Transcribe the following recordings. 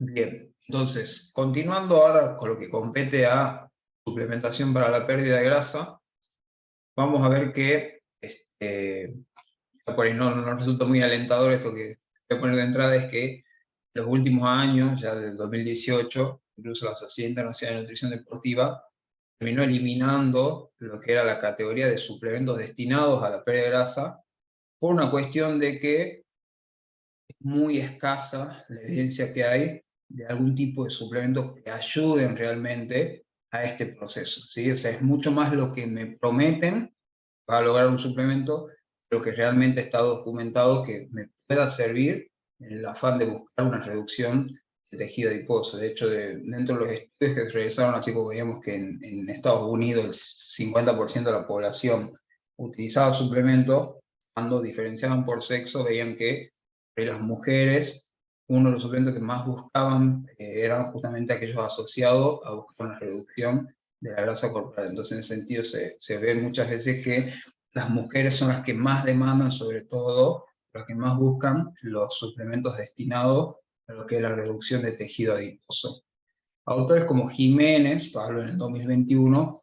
Bien, entonces, continuando ahora con lo que compete a suplementación para la pérdida de grasa, vamos a ver que por ahí no resulta muy alentador esto que voy a poner de entrada, es que en los últimos años, ya del 2018, incluso la Sociedad Internacional de Nutrición Deportiva terminó eliminando lo que era la categoría de suplementos destinados a la pérdida de grasa, por una cuestión de que es muy escasa la evidencia que hay de algún tipo de suplementos que ayuden realmente a este proceso, ¿sí? O sea, es mucho más lo que me prometen para lograr un suplemento, lo que realmente está documentado que me pueda servir en el afán de buscar una reducción de tejido adiposo. De hecho, dentro de los estudios que se realizaron, así como veíamos que en Estados Unidos el 50% de la población utilizaba suplementos, cuando diferenciaban por sexo, veían que las mujeres, uno de los suplementos que más buscaban eran justamente aquellos asociados a buscar una reducción de la grasa corporal. Entonces, en ese sentido, se ve muchas veces que las mujeres son las que más demandan, sobre todo, las que más buscan los suplementos destinados a lo que es la reducción de tejido adiposo. Autores como Jiménez, Pablo, en el 2021,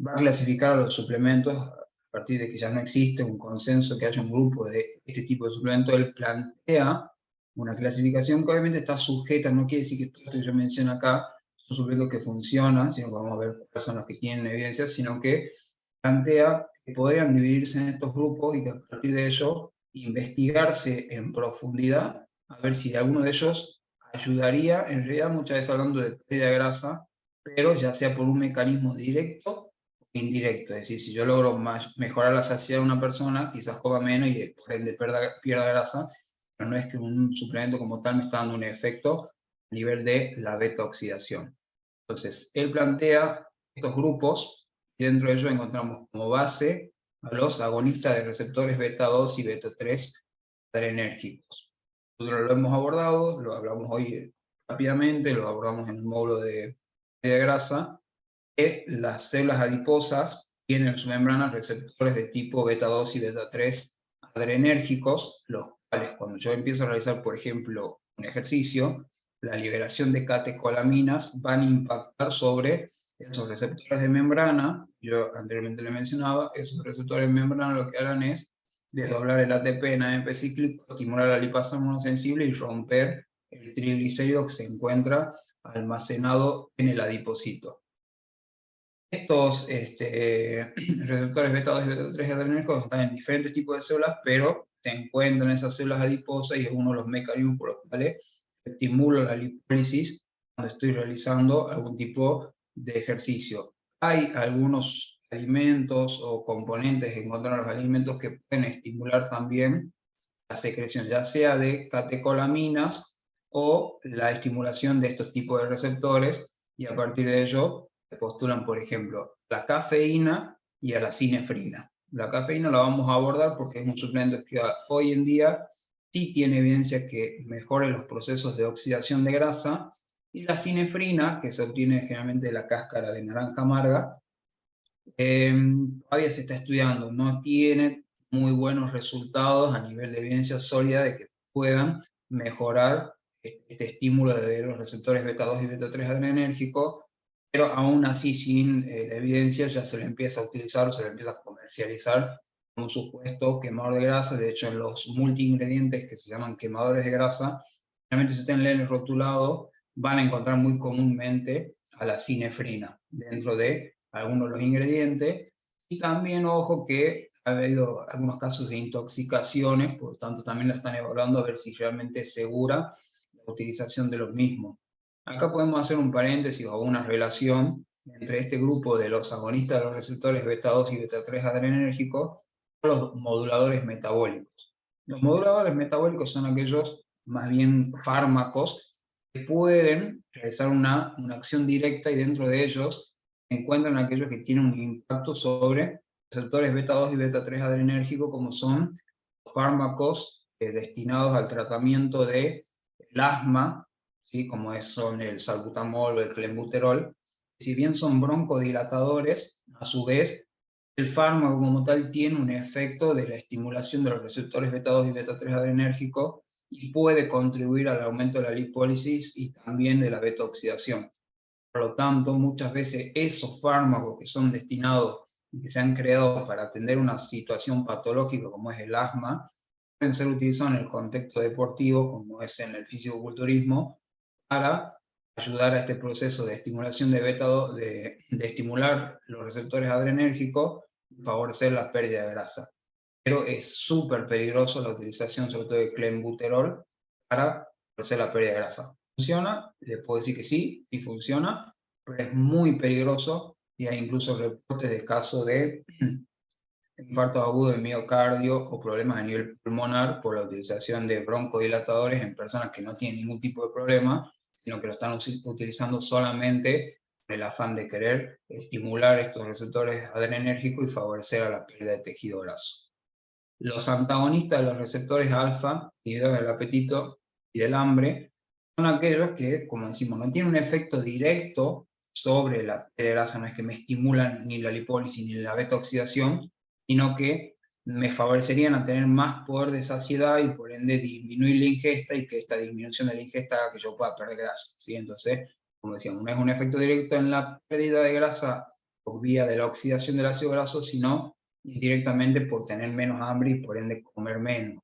va a clasificar a los suplementos a partir de que ya no existe un consenso que haya un grupo de este tipo de suplementos. Él plantea una clasificación que obviamente está sujeta, no quiere decir que todo esto que yo menciono acá son suplementos que funcionan, sino que vamos a ver cuáles son los que tienen evidencia, sino que plantea que podrían dividirse en estos grupos y que a partir de ello investigarse en profundidad a ver si alguno de ellos ayudaría, en realidad muchas veces hablando de pérdida de grasa, pero ya sea por un mecanismo directo o indirecto. Es decir, si yo logro mejorar la saciedad de una persona, quizás coma menos y por ende pierda grasa, pero no es que un suplemento como tal me está dando un efecto a nivel de la beta-oxidación. Entonces, él plantea estos grupos y dentro de ellos encontramos como base a los agonistas de receptores beta 2 y beta 3 adrenérgicos. Nosotros lo hemos abordado, lo hablamos hoy rápidamente, lo abordamos en el módulo de grasa, que las células adiposas tienen en su membrana receptores de tipo beta 2 y beta 3 adrenérgicos, los cuales cuando yo empiezo a realizar, por ejemplo, un ejercicio, la liberación de catecolaminas van a impactar sobre esos receptores de membrana. Yo anteriormente le mencionaba, esos receptores de membrana lo que harán es desdoblar el ATP en AMP cíclico, estimular la lipasa monosensible y romper el triglicérido que se encuentra almacenado en el adipocito. Estos receptores beta 2 y beta 3 adrenérgicos están en diferentes tipos de células, pero se encuentran en esas células adiposas y es uno de los mecanismos por los cuales estimulo la lipólisis cuando estoy realizando algún tipo de ejercicio. Hay algunos alimentos o componentes que encuentran en los alimentos que pueden estimular también la secreción, ya sea de catecolaminas o la estimulación de estos tipos de receptores, y a partir de ello se postulan, por ejemplo, la cafeína y a la cinefrina. La cafeína la vamos a abordar porque es un suplemento que hoy en día sí tiene evidencia que mejore los procesos de oxidación de grasa, y la cinefrina, que se obtiene generalmente de la cáscara de naranja amarga, todavía se está estudiando, no tiene muy buenos resultados a nivel de evidencia sólida de que puedan mejorar este estímulo de los receptores beta 2 y beta 3 adrenérgicos, pero aún así sin la evidencia ya se le empieza a utilizar o se le empieza a comercializar como un supuesto quemador de grasa. De hecho, en los multiingredientes que se llaman quemadores de grasa, realmente si ustedes leen el rotulado, van a encontrar muy comúnmente a la cinefrina dentro de algunos de los ingredientes. Y también, ojo, que ha habido algunos casos de intoxicaciones, por lo tanto también la están evaluando a ver si realmente es segura la utilización de los mismos. Acá podemos hacer un paréntesis o una relación entre este grupo de los agonistas de los receptores beta 2 y beta 3 adrenérgicos con los moduladores metabólicos. Los moduladores metabólicos son aquellos, más bien fármacos, que pueden realizar una acción directa, y dentro de ellos se encuentran aquellos que tienen un impacto sobre receptores beta 2 y beta 3 adrenérgicos, como son fármacos destinados al tratamiento del asma, ¿sí? Como son el salbutamol o el clenbuterol. Si bien son broncodilatadores, a su vez el fármaco como tal tiene un efecto de la estimulación de los receptores beta 2 y beta 3 adrenérgicos, y puede contribuir al aumento de la lipólisis y también de la beta-oxidación. Por lo tanto, muchas veces esos fármacos que son destinados y que se han creado para atender una situación patológica como es el asma, pueden ser utilizados en el contexto deportivo, como es en el fisicoculturismo, para ayudar a este proceso de estimulación de beta, de estimular los receptores adrenérgicos y favorecer la pérdida de grasa. Pero es súper peligroso la utilización, sobre todo de clenbuterol, para favorecer la pérdida de grasa. ¿Funciona? Les puedo decir que sí, sí funciona, pero es muy peligroso y hay incluso reportes de casos de infartos agudos de miocardio o problemas a nivel pulmonar por la utilización de broncodilatadores en personas que no tienen ningún tipo de problema, sino que lo están utilizando solamente con el afán de querer estimular estos receptores adrenérgicos y favorecer a la pérdida de tejido graso. Los antagonistas de los receptores alfa, inhibidores del apetito y del hambre, son aquellos que, como decimos, no tienen un efecto directo sobre la pérdida de grasa, no es que me estimulan ni la lipólisis ni la beta-oxidación, sino que me favorecerían a tener más poder de saciedad y por ende disminuir la ingesta y que esta disminución de la ingesta haga que yo pueda perder grasa, ¿sí? Entonces, como decíamos, no es un efecto directo en la pérdida de grasa por vía de la oxidación del ácido graso, sino directamente por tener menos hambre y por ende comer menos.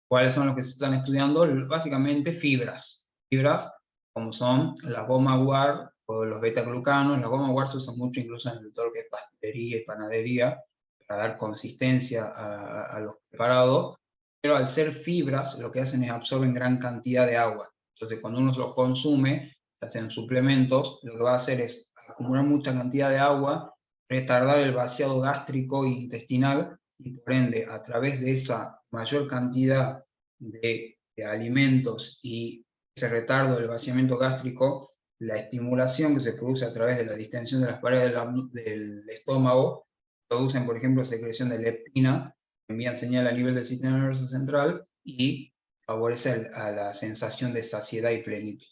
¿Cuáles son los que se están estudiando? Básicamente fibras. Fibras como son la goma guar o los beta-glucanos. La goma guar se usa mucho incluso en todo lo que es pastelería y panadería para dar consistencia a los preparados, pero al ser fibras lo que hacen es absorben gran cantidad de agua. Entonces cuando uno los consume, hacen suplementos, lo que va a hacer es acumular mucha cantidad de agua, retardar el vaciado gástrico e intestinal y por ende a través de esa mayor cantidad de alimentos y ese retardo del vaciamiento gástrico, la estimulación que se produce a través de la distensión de las paredes del estómago, producen, por ejemplo, secreción de leptina, que envían señal a nivel del sistema nervioso central y favorece a la sensación de saciedad y plenitud.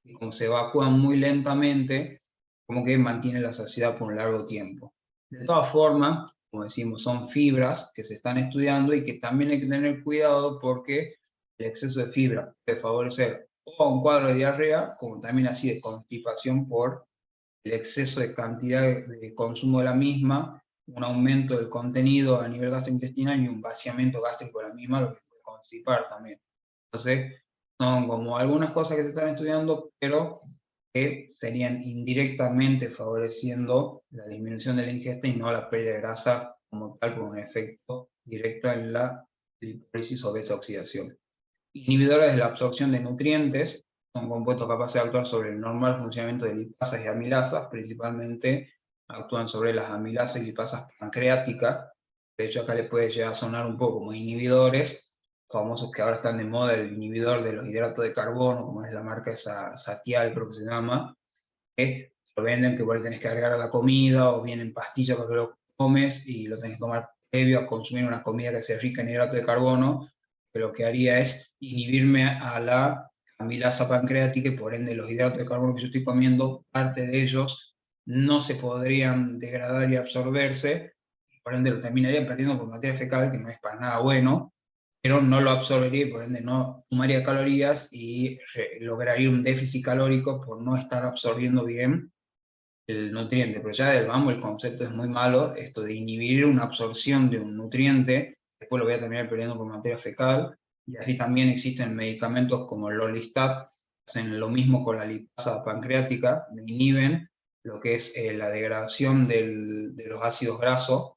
Y como se evacúan muy lentamente, como que mantiene la saciedad por un largo tiempo. De todas formas, como decimos, son fibras que se están estudiando y que también hay que tener cuidado porque el exceso de fibra puede favorecer o un cuadro de diarrea, como también así de constipación por el exceso de cantidad de consumo de la misma, un aumento del contenido a nivel gastrointestinal y un vaciamiento gástrico de la misma, lo que puede constipar también. Entonces, son como algunas cosas que se están estudiando, pero que serían indirectamente favoreciendo la disminución de la ingesta y no la pérdida de grasa como tal, por un efecto directo en la lipólisis o beta-oxidación. Inhibidores de la absorción de nutrientes son compuestos capaces de actuar sobre el normal funcionamiento de lipasas y amilasas, principalmente actúan sobre las amilasas y lipasas pancreáticas. De hecho, acá les puede llegar a sonar un poco como inhibidores, famosos que ahora están de moda, el inhibidor de los hidratos de carbono, como es la marca esa Satial, creo que se llama, que lo venden, que igual tenés que agregar a la comida, o vienen pastillas para que lo comes y lo tenés que tomar previo a consumir una comida que sea rica en hidratos de carbono, que lo que haría es inhibirme a la amilasa pancreática y por ende los hidratos de carbono que yo estoy comiendo, parte de ellos no se podrían degradar y absorberse, y por ende lo terminaría perdiendo por materia fecal, que no es para nada bueno, pero no lo absorbería y por ende no sumaría calorías y lograría un déficit calórico por no estar absorbiendo bien el nutriente. Pero ya vamos, el concepto es muy malo, esto de inhibir una absorción de un nutriente, después lo voy a terminar perdiendo por materia fecal, y así también existen medicamentos como el Lolistat, hacen lo mismo con la lipasa pancreática, inhiben lo que es la degradación de los ácidos grasos,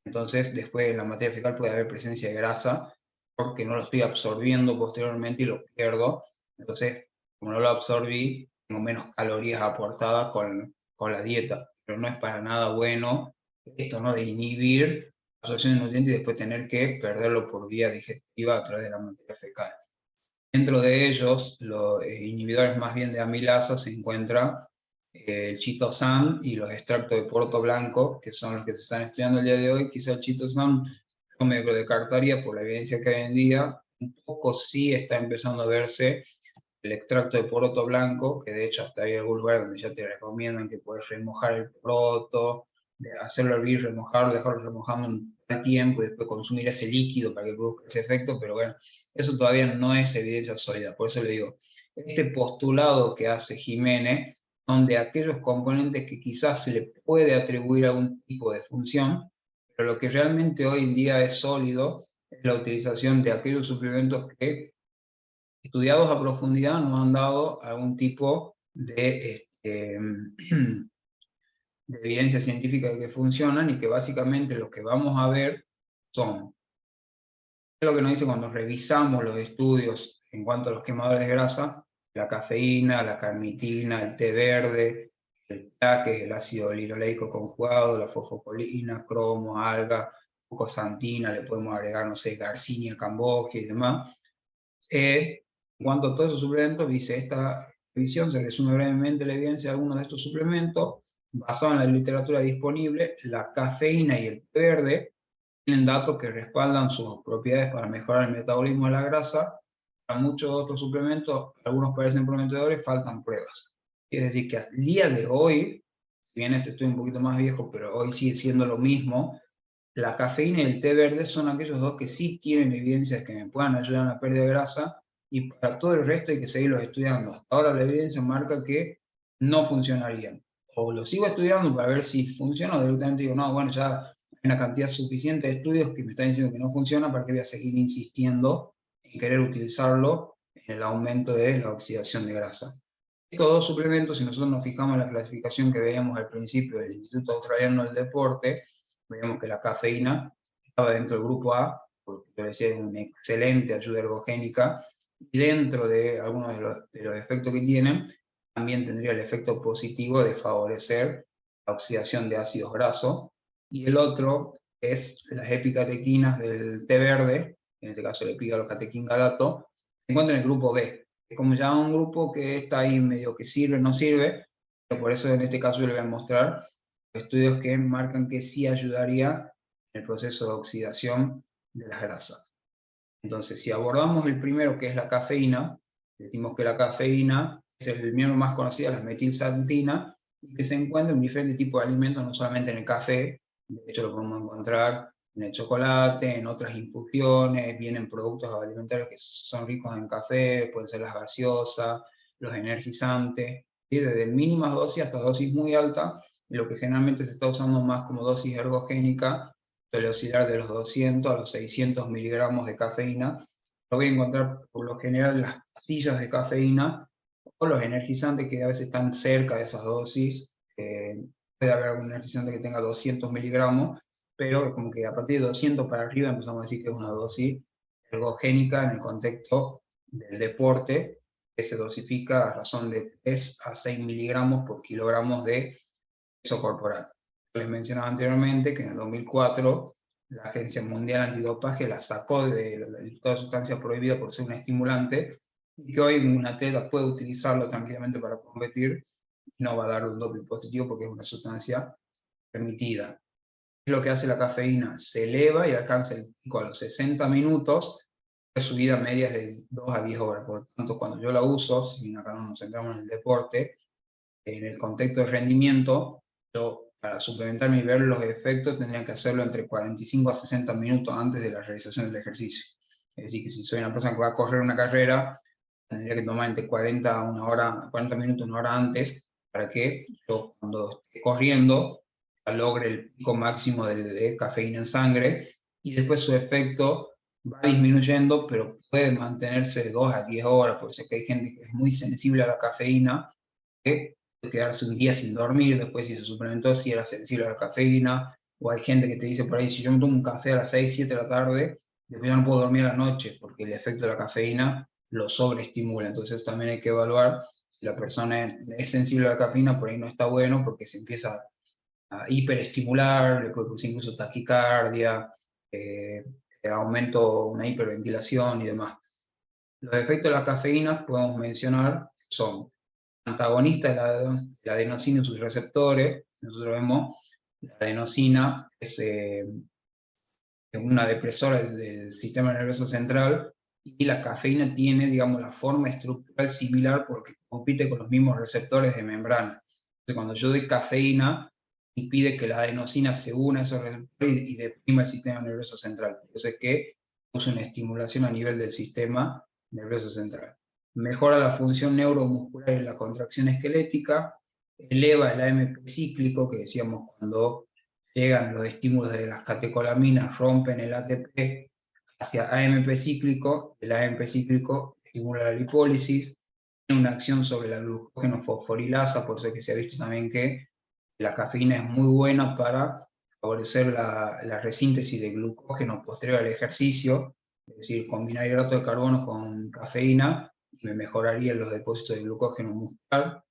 entonces después en la materia fecal puede haber presencia de grasa, porque no lo estoy absorbiendo posteriormente y lo pierdo. Entonces, como no lo absorbí, tengo menos calorías aportadas con la dieta, pero no es para nada bueno esto, ¿no? De inhibir la absorción de nutrientes y después tener que perderlo por vía digestiva a través de la materia fecal. Dentro de ellos, los inhibidores más bien de amilasa se encuentra el chitosan y los extractos de poroto blanco, que son los que se están estudiando el día de hoy. Quizá el chitosan yo me lo descartaría por la evidencia que hay en día. Un poco sí está empezando a verse el extracto de poroto blanco, que de hecho hasta hay algún lugar donde ya te recomiendan que puedes remojar el poroto de hacerlo hervir, remojarlo, dejarlo remojando un tiempo y después consumir ese líquido para que produzca ese efecto, pero bueno, eso todavía no es evidencia sólida. Por eso le digo, este postulado que hace Jiménez son de aquellos componentes que quizás se le puede atribuir algún tipo de función, pero lo que realmente hoy en día es sólido es la utilización de aquellos suplementos que, estudiados a profundidad, nos han dado algún tipo de evidencia científica de que funcionan, y que básicamente lo que vamos a ver son lo que nos dice cuando revisamos los estudios en cuanto a los quemadores de grasa: la cafeína, la carnitina, el té verde, el PA, que es el ácido linoleico conjugado, la fosfocolina, cromo, alga, fucosantina, le podemos agregar, no sé, garcinia, cambogia y demás. En cuanto a todos esos suplementos, dice, esta revisión se resume brevemente la evidencia de algunos de estos suplementos, basado en la literatura disponible. La cafeína y el té verde tienen datos que respaldan sus propiedades para mejorar el metabolismo de la grasa. Para muchos otros suplementos, algunos parecen prometedores, faltan pruebas. Es decir, que al día de hoy, si bien este estudio es un poquito más viejo, pero hoy sigue siendo lo mismo, la cafeína y el té verde son aquellos dos que sí tienen evidencias que me puedan ayudar en la pérdida de grasa, y para todo el resto hay que seguirlos estudiando. Hasta ahora la evidencia marca que no funcionarían. O lo sigo estudiando para ver si funciona, o directamente digo, no, bueno, ya hay una cantidad suficiente de estudios que me están diciendo que no funciona, ¿para qué voy a seguir insistiendo en querer utilizarlo en el aumento de la oxidación de grasa? Estos dos suplementos, si nosotros nos fijamos en la clasificación que veíamos al principio del Instituto Australiano del Deporte, veíamos que la cafeína estaba dentro del grupo A, porque yo decía, es una excelente ayuda ergogénica, y dentro de algunos de los efectos que tienen, también tendría el efecto positivo de favorecer la oxidación de ácidos grasos. Y el otro es las epicatequinas del té verde, en este caso el epigalocatequingalato, se encuentra en el grupo B. Es como ya un grupo que está ahí medio que sirve, no sirve, pero por eso en este caso yo le voy a mostrar estudios que marcan que sí ayudaría en el proceso de oxidación de las grasas. Entonces, si abordamos el primero, que es la cafeína, decimos que la cafeína es el miembro más conocido, la metilxantina, y que se encuentra en diferentes tipos de alimentos, no solamente en el café, de hecho lo podemos encontrar en el chocolate, en otras infusiones, vienen productos alimentarios que son ricos en café, pueden ser las gaseosas, los energizantes, y desde mínimas dosis hasta dosis muy altas, y lo que generalmente se está usando más como dosis ergogénica suele oscilar de los 200 a los 600 miligramos de cafeína. Lo voy a encontrar por lo general en las pastillas de cafeína o los energizantes que a veces están cerca de esas dosis. Puede haber algún energizante que tenga 200 miligramos, pero es como que a partir de 200 para arriba empezamos a decir que es una dosis ergogénica en el contexto del deporte, que se dosifica a razón de 3 a 6 miligramos por kilogramos de peso corporal. Les mencionaba anteriormente que en el 2004 la Agencia Mundial Antidopaje la sacó de la lista de sustancias prohibidas por ser un estimulante, y que hoy un atleta puede utilizarlo tranquilamente para competir y no va a dar un doping positivo porque es una sustancia permitida. ¿Qué es lo que hace la cafeína? Se eleva y alcanza el pico a los 60 minutos, de subida media de 2 a 10 horas. Por lo tanto, cuando yo la uso, si bien acá no nos centramos en el deporte, en el contexto de rendimiento, yo para suplementarme y ver los efectos tendría que hacerlo entre 45 a 60 minutos antes de la realización del ejercicio. Es decir, que si soy una persona que va a correr una carrera, tendría que tomar entre 40 a una hora, 40 minutos, una hora antes, para que yo cuando esté corriendo logre el pico máximo de cafeína en sangre, y después su efecto va disminuyendo, pero puede mantenerse de 2 a 10 horas, por eso que hay gente que es muy sensible a la cafeína, que quedarse un día sin dormir, después si se suplementó, si era sensible a la cafeína, o hay gente que te dice por ahí, si yo me tomo un café a las 6, 7 de la tarde, después ya no puedo dormir a la noche, porque el efecto de la cafeína lo sobreestimula. Entonces también hay que evaluar si la persona es sensible a la cafeína, por ahí no está bueno, porque se empieza a hiperestimular, le puede producir incluso taquicardia, aumento, una hiperventilación y demás. Los efectos de la cafeína podemos mencionar son antagonista de la adenosina y sus receptores. Nosotros vemos la adenosina es una depresora del sistema nervioso central, y la cafeína tiene, digamos, la forma estructural similar porque compite con los mismos receptores de membrana. Entonces, cuando yo doy cafeína, impide que la adenosina se una a esos receptores y deprima el sistema nervioso central. Por eso es que usa una estimulación a nivel del sistema nervioso central. Mejora la función neuromuscular y la contracción esquelética, eleva el AMP cíclico, que decíamos cuando llegan los estímulos de las catecolaminas, rompen el ATP hacia AMP cíclico, el AMP cíclico estimula la lipólisis, tiene una acción sobre la glucógeno fosforilasa, por eso es que se ha visto también que la cafeína es muy buena para favorecer la resíntesis de glucógeno posterior al ejercicio, es decir, combinar hidrato de carbono con cafeína, me mejoraría los depósitos de glucógeno muscular.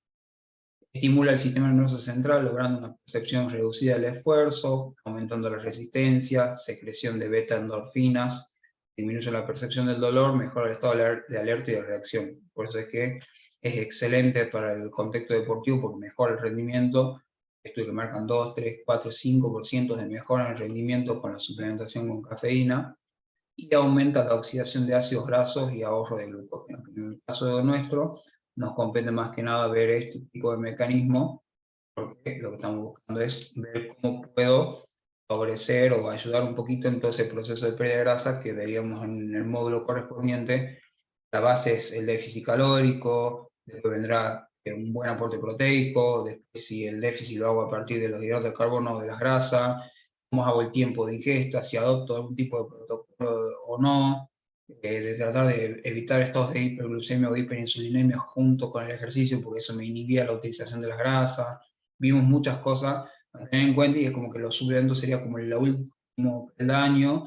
Estimula el sistema nervioso central, logrando una percepción reducida del esfuerzo, aumentando la resistencia, secreción de beta-endorfinas, disminuye la percepción del dolor, mejora el estado de alerta y de reacción. Por eso es que es excelente para el contexto deportivo porque mejora el rendimiento. Estudios que marcan 2, 3, 4, 5% de mejora en el rendimiento con la suplementación con cafeína, y aumenta la oxidación de ácidos grasos y ahorro de glucógeno. En el caso nuestro, nos compete más que nada ver este tipo de mecanismo, porque lo que estamos buscando es ver cómo puedo favorecer o ayudar un poquito en todo ese proceso de pérdida de grasa que veíamos en el módulo correspondiente. La base es el déficit calórico, después vendrá un buen aporte proteico, después si el déficit lo hago a partir de los hidratos de carbono o de las grasas, cómo hago el tiempo de ingesta, si adopto algún tipo de protocolo o no, de tratar de evitar estados de hiperglucemia o hiperinsulinemia junto con el ejercicio, porque eso me inhibía la utilización de las grasas. Vimos muchas cosas a tener en cuenta y es como que los suplementos sería como el último peldaño.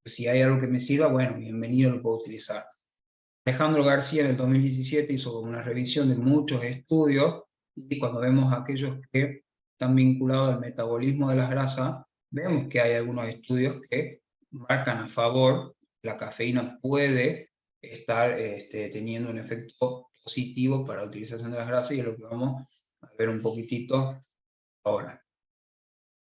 Si hay algo que me sirva, bueno, bienvenido, lo puedo utilizar. Alejandro García en el 2017 hizo una revisión de muchos estudios y cuando vemos aquellos que están vinculados al metabolismo de las grasas, vemos que hay algunos estudios que marcan a favor que la cafeína puede estar teniendo un efecto positivo para la utilización de las grasas y es lo que vamos a ver un poquitito ahora.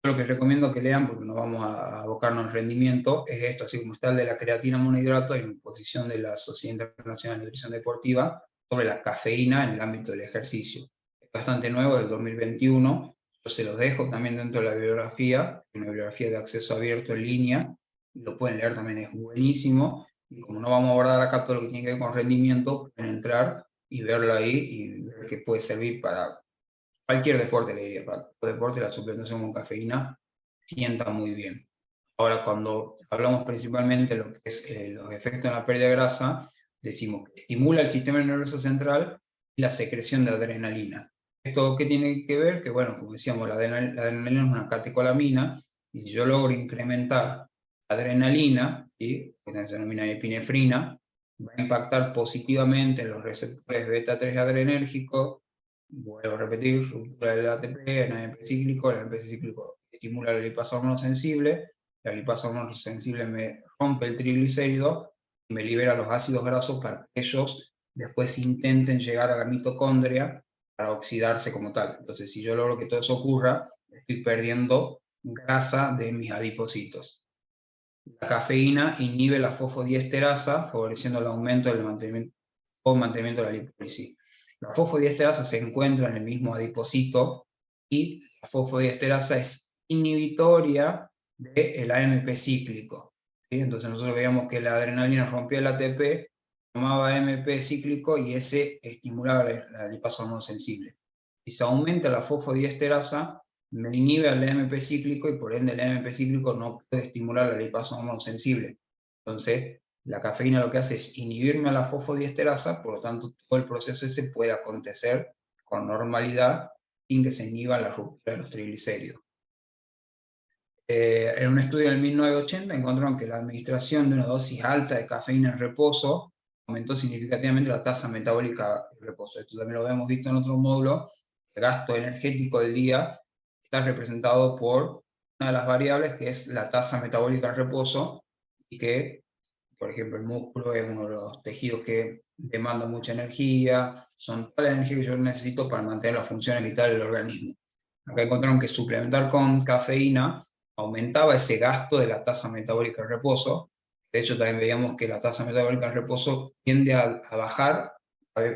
Lo que recomiendo que lean, porque no vamos a abocarnos en rendimiento, es esto, así como está el de la creatina monohidrato, hay una posición de la Sociedad Internacional de Nutrición Deportiva sobre la cafeína en el ámbito del ejercicio. Es bastante nuevo, del 2021, yo se los dejo también dentro de la bibliografía, una bibliografía de acceso abierto en línea, lo pueden leer también, es buenísimo, y como no vamos a abordar acá todo lo que tiene que ver con rendimiento, pueden entrar y verlo ahí y ver que puede servir para cualquier deporte, le diría, para todo deporte la suplementación con cafeína sienta muy bien. Ahora, cuando hablamos principalmente de lo que es los efectos en la pérdida de grasa, decimos que estimula el sistema nervioso central y la secreción de adrenalina. ¿Esto qué tiene que ver? Que, bueno, como decíamos, la adrenalina es una catecolamina, y si yo logro incrementar adrenalina, ¿sí?, que se denomina epinefrina, va a impactar positivamente en los receptores beta-3 adrenérgicos. Vuelvo a repetir, ruptura del ATP, el AMP cíclico, el AMP cíclico estimula la lipasa hormonosensible, la lipasa hormonosensible me rompe el triglicérido y me libera los ácidos grasos para que ellos después intenten llegar a la mitocondria para oxidarse como tal. Entonces, si yo logro que todo eso ocurra, estoy perdiendo grasa de mis adipocitos. La cafeína inhibe la fosfodiesterasa, favoreciendo el aumento del mantenimiento de la lipólisis. La fosfodiesterasa se encuentra en el mismo adipocito y la fosfodiesterasa es inhibitoria del AMP cíclico, ¿sí? Entonces nosotros veíamos que la adrenalina rompía el ATP, tomaba AMP cíclico y ese estimulaba la lipasa hormonosensible. Si se aumenta la fosfodiesterasa, me inhibe al AMP cíclico y por ende el AMP cíclico no puede estimular la lipasa hormonosensible. Entonces, la cafeína lo que hace es inhibirme a la fosfodiesterasa, por lo tanto todo el proceso ese puede acontecer con normalidad sin que se inhiba la ruptura de los triglicéridos. En un estudio del 1980 encontraron que la administración de una dosis alta de cafeína en reposo aumentó significativamente la tasa metabólica de reposo. Esto también lo hemos visto en otro módulo. El gasto energético del día está representado por una de las variables que es la tasa metabólica en reposo, y que, por ejemplo, el músculo es uno de los tejidos que demanda mucha energía, son toda la energía que yo necesito para mantener las funciones vitales del organismo. Acá encontraron que suplementar con cafeína aumentaba ese gasto de la tasa metabólica en reposo. De hecho, también veíamos que la tasa metabólica en reposo tiende a bajar,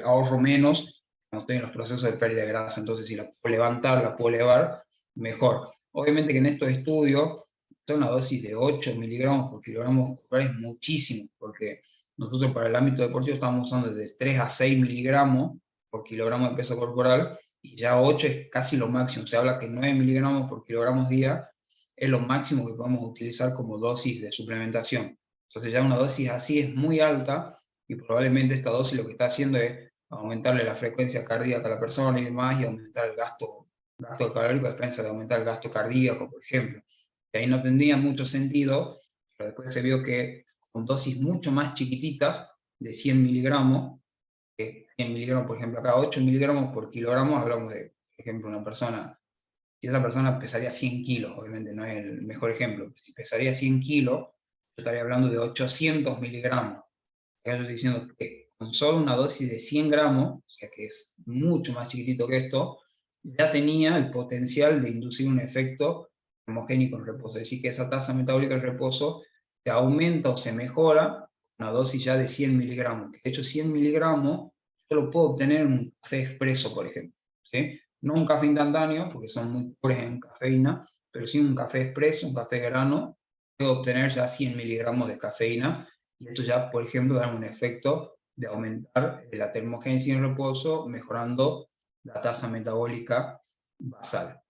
ahorro menos cuando estoy en los procesos de pérdida de grasa. Entonces, si la puedo levantar, la puedo elevar, mejor. Obviamente que en estos estudios, una dosis de 8 miligramos por kilogramo corporal es muchísimo, porque nosotros para el ámbito deportivo estamos usando de 3 a 6 miligramos por kilogramo de peso corporal, y ya 8 es casi lo máximo. Se habla que 9 miligramos por kilogramo día es lo máximo que podemos utilizar como dosis de suplementación. Entonces ya una dosis así es muy alta, y probablemente esta dosis lo que está haciendo es aumentarle la frecuencia cardíaca a la persona y demás, y aumentar el gasto calórico a expensas de aumentar el gasto cardíaco, por ejemplo. Y ahí no tendría mucho sentido, pero después se vio que con dosis mucho más chiquititas, de 100 miligramos, 100 miligramos, por ejemplo, acá 8 miligramos por kilogramo, hablamos de, por ejemplo, una persona, si esa persona pesaría 100 kilos, obviamente no es el mejor ejemplo, si pesaría 100 kilos, yo estaría hablando de 800 miligramos. Acá yo estoy diciendo que con solo una dosis de 100 gramos, o sea que es mucho más chiquitito que esto, ya tenía el potencial de inducir un efecto termogénico en reposo, es decir, que esa tasa metabólica en reposo se aumenta o se mejora con una dosis ya de 100 miligramos. De hecho, 100 miligramos yo lo puedo obtener en un café expreso, por ejemplo, ¿sí? No un café instantáneo, porque son muy pobres en cafeína, pero sí un café expreso, un café grano, puedo obtener ya 100 miligramos de cafeína, y esto ya, por ejemplo, da un efecto de aumentar la termogénesis en reposo, mejorando la tasa metabólica basal.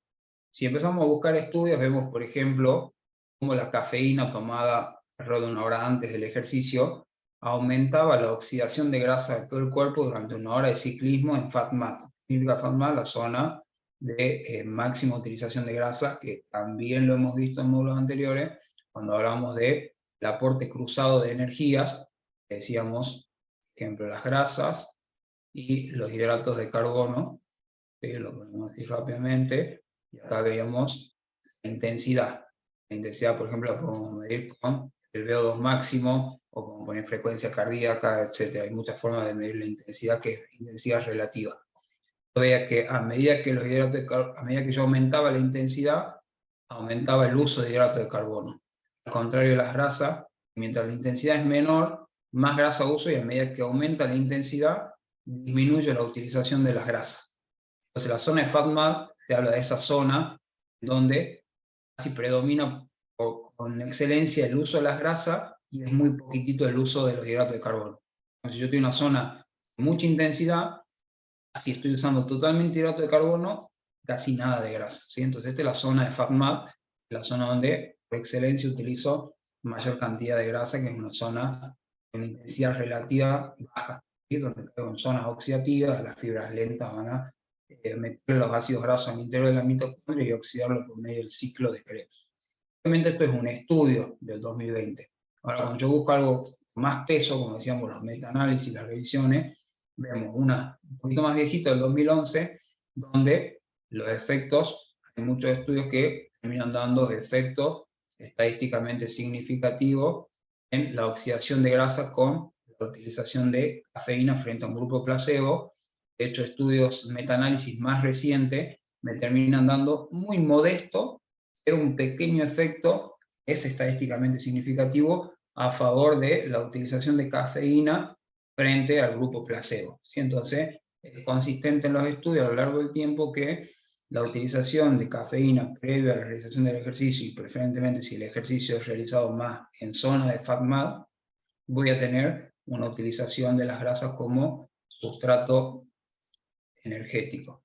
Si empezamos a buscar estudios, vemos, por ejemplo, cómo la cafeína tomada alrededor de una hora antes del ejercicio aumentaba la oxidación de grasa de todo el cuerpo durante una hora de ciclismo en FatMat. Significa FatMat, la zona de máxima utilización de grasa, que también lo hemos visto en módulos anteriores, cuando hablamos de el aporte cruzado de energías, decíamos, por ejemplo, las grasas y los hidratos de carbono. ¿Sí? Lo podemos decir rápidamente, y acá veíamos la intensidad. La intensidad, por ejemplo, la podemos medir con el VO2 máximo, o con poner frecuencia cardíaca, etc. Hay muchas formas de medir la intensidad, que es intensidad relativa. Yo veía que a medida que a medida que yo aumentaba la intensidad, aumentaba el uso de hidratos de carbono. Al contrario de las grasas, mientras la intensidad es menor, más grasa uso, y a medida que aumenta la intensidad, disminuye la utilización de las grasas. Entonces la zona de FatMat, se habla de esa zona donde casi predomina con excelencia el uso de las grasas, y es muy poquitito el uso de los hidratos de carbono. Entonces yo tengo una zona de mucha intensidad, si estoy usando totalmente hidrato de carbono, casi nada de grasa, ¿sí? Entonces esta es la zona de FatMat, la zona donde por excelencia utilizo mayor cantidad de grasa, que es una zona con intensidad relativa baja, ¿sí? Donde en zonas oxidativas las fibras lentas van a meter los ácidos grasos al interior de la mitocondria y oxidarlo por medio del ciclo de Krebs. Obviamente esto es un estudio del 2020. Ahora, cuando yo busco algo con más peso, como decíamos, los metaanálisis, las revisiones, vemos una un poquito más viejita, del 2011, donde los efectos, hay muchos estudios que terminan dando efectos estadísticamente significativos en la oxidación de grasa con la utilización de cafeína frente a un grupo placebo. De hecho, estudios metaanálisis más recientes me terminan dando muy modesto, pero un pequeño efecto es estadísticamente significativo a favor de la utilización de cafeína frente al grupo placebo, ¿sí? Entonces, es consistente en los estudios a lo largo del tiempo que la utilización de cafeína previa a la realización del ejercicio, y preferentemente si el ejercicio es realizado más en zona de FatMat, voy a tener una utilización de las grasas como sustrato energético.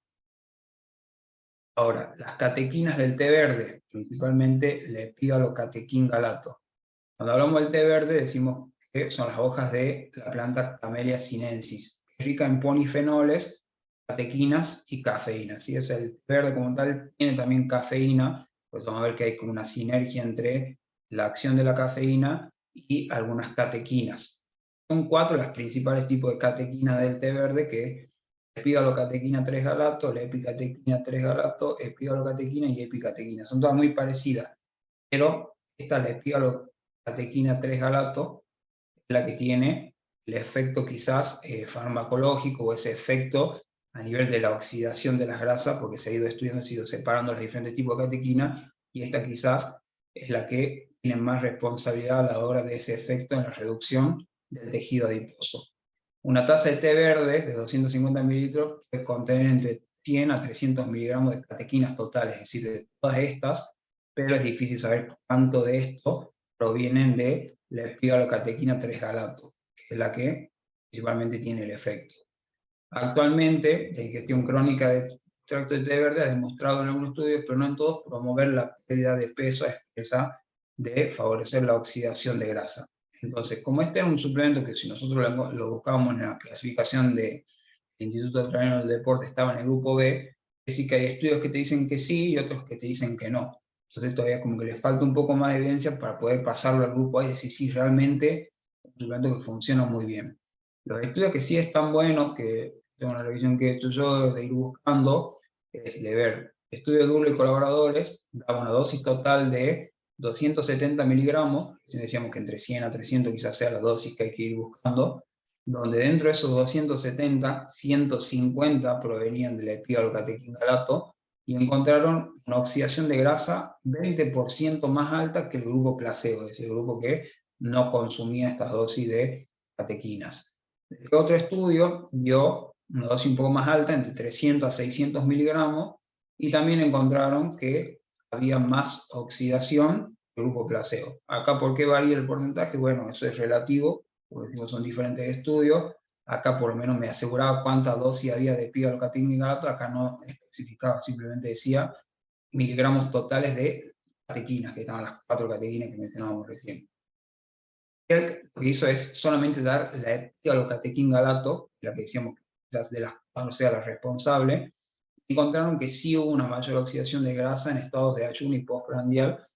Ahora, las catequinas del té verde, principalmente el epigalocatequín-galato. Cuando hablamos del té verde, decimos que son las hojas de la planta Camellia sinensis, rica en polifenoles, catequinas y cafeína. ¿Sí? O sea, el té verde como tal tiene también cafeína, pues vamos a ver que hay como una sinergia entre la acción de la cafeína y algunas catequinas. Son 4 los principales tipos de catequina del té verde, que es epigalocatequina 3-galato, la epicatequina 3-galato, epigalocatequina y epicatequina. Son todas muy parecidas, pero esta, la epigalocatequina 3-galato, es la que tiene el efecto quizás farmacológico, o ese efecto a nivel de la oxidación de las grasas, porque se ha ido estudiando, se ha ido separando los diferentes tipos de catequina, y esta quizás es la que tiene más responsabilidad a la hora de ese efecto en la reducción del tejido adiposo. Una taza de té verde de 250 mililitros puede contener entre 100 a 300 miligramos de catequinas totales, es decir, de todas estas, pero es difícil saber cuánto de esto provienen de la epigalocatequina 3-galato, que es la que principalmente tiene el efecto. Actualmente, la ingestión crónica de extracto de té verde ha demostrado en algunos estudios, pero no en todos, promover la pérdida de peso a expensas de favorecer la oxidación de grasa. Entonces, como este es un suplemento que si nosotros lo buscábamos en la clasificación del Instituto Australiano del Deporte, estaba en el grupo B, es decir, que hay estudios que te dicen que sí y otros que te dicen que no. Entonces todavía como que le falta un poco más de evidencia para poder pasarlo al grupo A y decir sí, realmente es un suplemento que funciona muy bien. Los estudios que sí están buenos, que tengo una revisión que he hecho yo de ir buscando, es de ver estudio Duro y colaboradores, daba una dosis total de 270 miligramos, decíamos que entre 100 a 300 quizás sea la dosis que hay que ir buscando, donde dentro de esos 270, 150 provenían de la epigalocatequingalato, y encontraron una oxidación de grasa 20% más alta que el grupo placebo, es decir, el grupo que no consumía estas dosis de catequinas. El otro estudio dio una dosis un poco más alta, entre 300 a 600 miligramos, y también encontraron que había más oxidación que el grupo placebo. Acá, ¿por qué varía el porcentaje? Bueno, eso es relativo, porque son diferentes estudios. Acá por lo menos me aseguraba cuánta dosis había de epigalocatequingalato, acá no especificaba, simplemente decía miligramos totales de catequinas, que estaban las 4 catequinas que mencionábamos recién. Lo que hizo es solamente dar la epigalocatequingalato, la que decíamos de las 4 sea la responsable, encontraron que sí hubo una mayor oxidación de grasa en estados de ayuno y postprandial,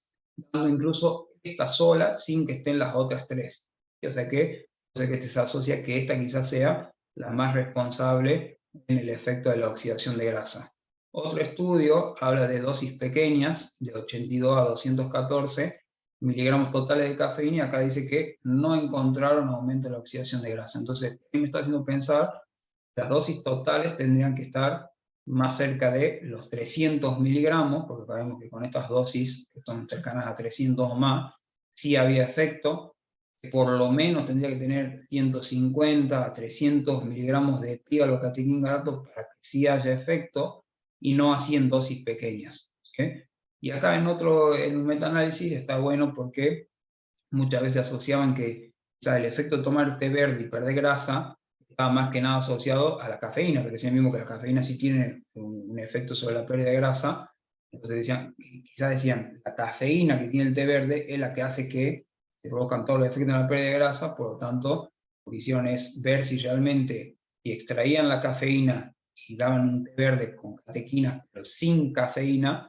dando incluso esta sola sin que estén las otras 3. O sea que se asocia que esta quizás sea la más responsable en el efecto de la oxidación de grasa. Otro estudio habla de dosis pequeñas, de 82 a 214 miligramos totales de cafeína, y acá dice que no encontraron aumento de la oxidación de grasa. Entonces, me está haciendo pensar que las dosis totales tendrían que estar más cerca de los 300 miligramos, porque sabemos que con estas dosis, que son cercanas a 300 o más, sí había efecto, que por lo menos tendría que tener 150 a 300 miligramos de epigalocatequingalato para que sí haya efecto, y no así en dosis pequeñas. ¿Okay? Y acá en un metaanálisis está bueno porque muchas veces asociaban que el efecto de tomar té verde y perder grasa estaba más que nada asociado a la cafeína, pero decían mismo que la cafeína sí tiene un efecto sobre la pérdida de grasa. Entonces quizás decían, la cafeína que tiene el té verde es la que hace que se provocan todos los efectos de la pérdida de grasa, por lo tanto, lo que hicieron es ver si realmente, si extraían la cafeína y daban un té verde con catequinas, pero sin cafeína,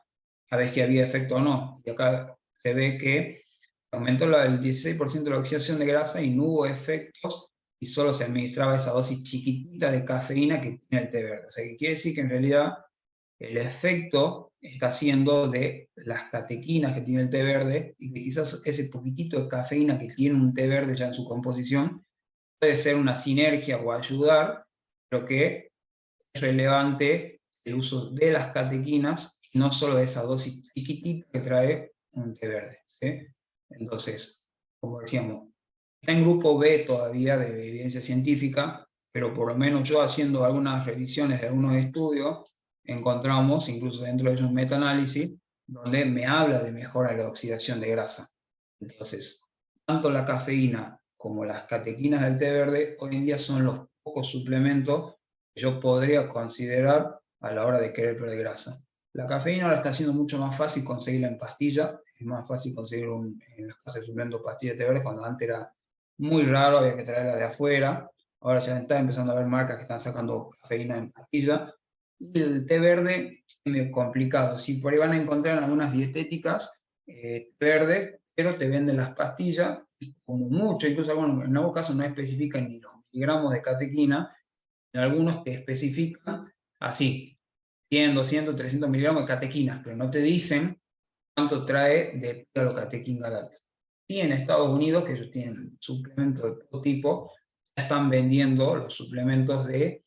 a ver si había efecto o no. Y acá se ve que aumentó el 16% de la oxidación de grasa y no hubo efectos, y solo se administraba esa dosis chiquitita de cafeína que tiene el té verde. O sea, que quiere decir que en realidad el efecto está siendo de las catequinas que tiene el té verde, y que quizás ese poquitito de cafeína que tiene un té verde ya en su composición puede ser una sinergia o ayudar, pero que es relevante el uso de las catequinas y no solo de esa dosis chiquitita que trae un té verde. ¿Sí? Entonces, como decíamos, está en grupo B todavía de evidencia científica, pero por lo menos yo haciendo algunas revisiones de algunos estudios, encontramos, incluso dentro de ellos un metaanálisis, donde me habla de mejora de la oxidación de grasa. Entonces, tanto la cafeína como las catequinas del té verde hoy en día son los pocos suplementos que yo podría considerar a la hora de querer perder grasa. La cafeína ahora está siendo mucho más fácil conseguirla en pastilla, es más fácil conseguirlo en las casas de suplementos pastillas de té verde, cuando antes era muy raro, había que traerla de afuera. Ahora ya está empezando a haber marcas que están sacando cafeína en pastilla. Y el té verde es medio complicado. Sí, por ahí van a encontrar en algunas dietéticas verde, pero te venden las pastillas, y como mucho, incluso bueno, en algunos casos no especifican ni los miligramos de catequina, en algunos te especifican así, 100, 200, 300 miligramos de catequinas, pero no te dicen cuánto trae de epigalocatequingalato. Sí, en Estados Unidos, que ellos tienen suplementos de todo tipo, ya están vendiendo los suplementos de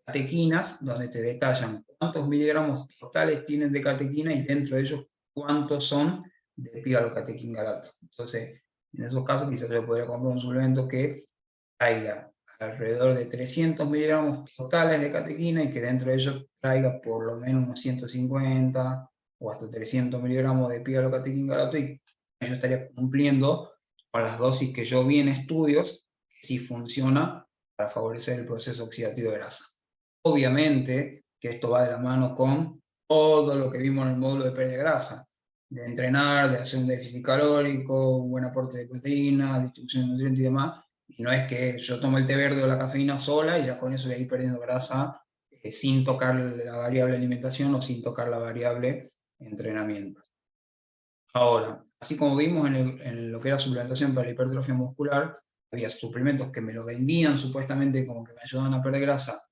catequinas, donde te detallan cuántos miligramos totales tienen de catequina y dentro de ellos cuántos son de epigalocatequingalato. Entonces, en esos casos quizás yo podría comprar un suplemento que traiga alrededor de 300 miligramos totales de catequina y que dentro de ellos traiga por lo menos unos 150 o hasta 300 miligramos de pigalocatequingalato, y yo estaría cumpliendo con las dosis que yo vi en estudios que sí funciona para favorecer el proceso oxidativo de grasa. Obviamente que esto va de la mano con todo lo que vimos en el módulo de pérdida de grasa, de entrenar, de hacer un déficit calórico, un buen aporte de proteína, distribución de nutrientes y demás. Y no es que yo tomo el té verde o la cafeína sola y ya con eso voy a ir perdiendo grasa sin tocar la variable alimentación o sin tocar la variable entrenamiento. Ahora, así como vimos en lo que era suplementación para la hipertrofia muscular, había suplementos que me lo vendían supuestamente como que me ayudaban a perder grasa,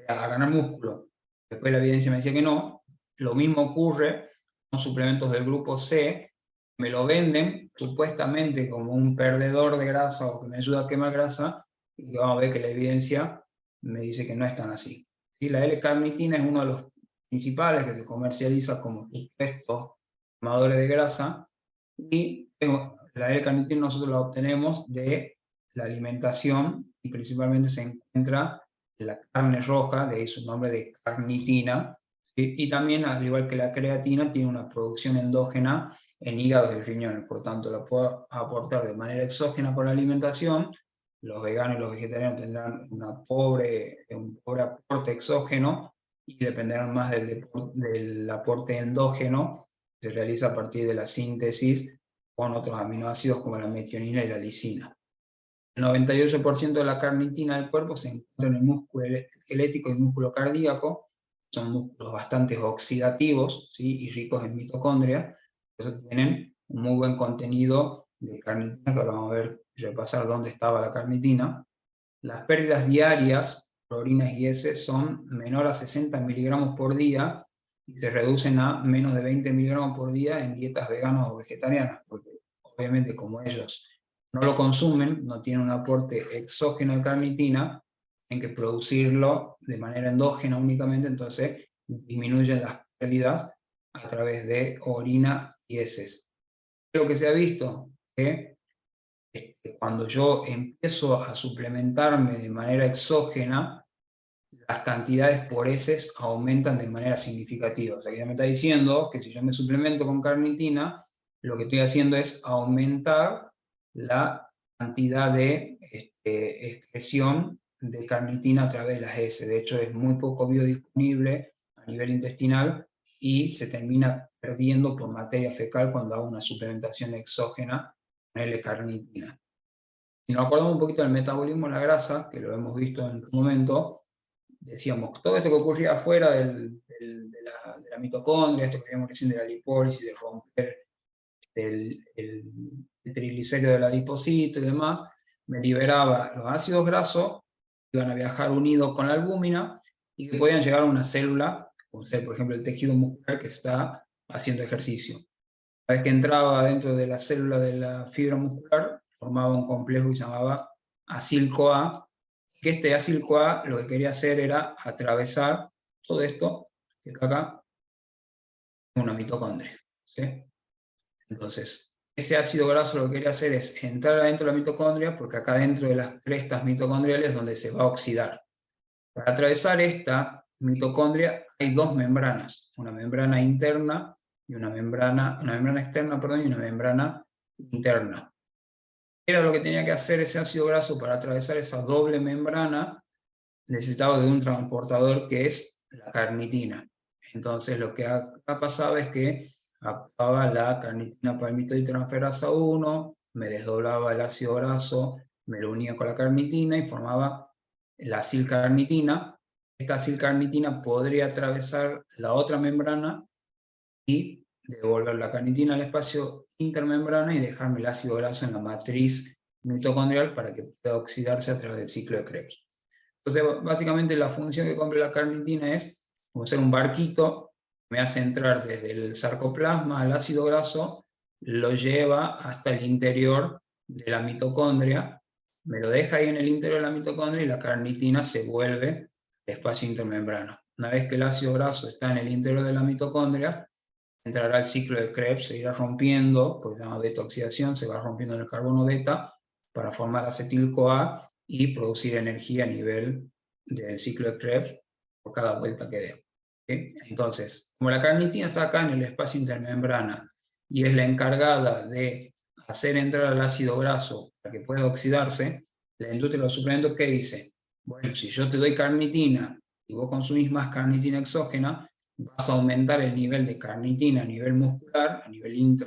a ganar músculo. Después la evidencia me decía que no. Lo mismo ocurre con suplementos del grupo C, me lo venden supuestamente como un perdedor de grasa o que me ayuda a quemar grasa, y vamos a ver que la evidencia me dice que no es tan así. ¿Sí? La L-carnitina es uno de los principales que se comercializa como supuesto quemadores de grasa, y la L-carnitina nosotros la obtenemos de la alimentación y principalmente se encuentra en la carne roja, de ahí su nombre de carnitina, y también, al igual que la creatina, tiene una producción endógena en hígados y riñones, por tanto la puedo aportar de manera exógena por la alimentación. Los veganos y los vegetarianos tendrán un pobre aporte exógeno y dependerán más del aporte endógeno que se realiza a partir de la síntesis con otros aminoácidos como la metionina y la lisina. El 98% de la carnitina del cuerpo se encuentra en el músculo esquelético y músculo cardíaco. Son músculos bastante oxidativos, ¿sí? Y ricos en mitocondria. Por eso tienen un muy buen contenido de carnitina, que ahora vamos a ver, repasar dónde estaba la carnitina. Las pérdidas diarias por orinas y heces son menor a 60 miligramos por día y se reducen a menos de 20 miligramos por día en dietas veganas o vegetarianas, porque obviamente como ellos no lo consumen, no tienen un aporte exógeno de carnitina, tienen que producirlo de manera endógena únicamente, entonces disminuyen las pérdidas a través de orina y heces. Lo que se ha visto que cuando yo empiezo a suplementarme de manera exógena, las cantidades por heces aumentan de manera significativa. O sea, que ya me está diciendo que si yo me suplemento con carnitina, lo que estoy haciendo es aumentar la cantidad de excreción de carnitina a través de las heces. De hecho, es muy poco biodisponible a nivel intestinal y se termina perdiendo por materia fecal cuando hago una suplementación exógena con L-carnitina. Si nos acordamos un poquito del metabolismo de la grasa, que lo hemos visto en un momento, decíamos, todo esto que ocurría afuera de la mitocondria, esto que vimos recién de la lipólisis, de romper el triglicérido del adipocito y demás, me liberaba los ácidos grasos, que iban a viajar unidos con la albúmina, y que podían llegar a una célula, como por ejemplo el tejido muscular que está haciendo ejercicio. Una vez que entraba dentro de la célula de la fibra muscular, formaba un complejo que se llamaba acil-CoA, que este acil-CoA lo que quería hacer era atravesar todo esto, que está acá, una mitocondria. ¿Sí? Entonces, ese ácido graso lo que quería hacer es entrar adentro de la mitocondria, porque acá dentro de las crestas mitocondriales es donde se va a oxidar. Para atravesar esta mitocondria hay dos membranas, una membrana interna y una membrana externa, perdón, y una membrana interna. ¿Qué era lo que tenía que hacer ese ácido graso para atravesar esa doble membrana? Necesitaba de un transportador que es la carnitina. Entonces lo que ha pasado es que actuaba la carnitina palmitoitransferasa 1, me desdoblaba el ácido graso, me lo unía con la carnitina y formaba la acilcarnitina. Esta acilcarnitina podría atravesar la otra membrana y devolver la carnitina al espacio intermembrana y dejarme el ácido graso en la matriz mitocondrial para que pueda oxidarse a través del ciclo de Krebs. Entonces, básicamente la función que cumple la carnitina es como ser un barquito, me hace entrar desde el sarcoplasma al ácido graso, lo lleva hasta el interior de la mitocondria, me lo deja ahí en el interior de la mitocondria y la carnitina se vuelve al espacio intermembrana. Una vez que el ácido graso está en el interior de la mitocondria, entrará el ciclo de Krebs, se irá rompiendo, por la beta-oxidación, se va rompiendo en el carbono beta para formar acetil-CoA, y producir energía a nivel del ciclo de Krebs por cada vuelta que dé. ¿Okay? Entonces, como la carnitina está acá en el espacio intermembrana y es la encargada de hacer entrar al ácido graso para que pueda oxidarse, la industria de los suplementos, ¿qué dice? Bueno, si yo te doy carnitina y vos consumís más carnitina exógena, vas a aumentar el nivel de carnitina a nivel muscular, a nivel en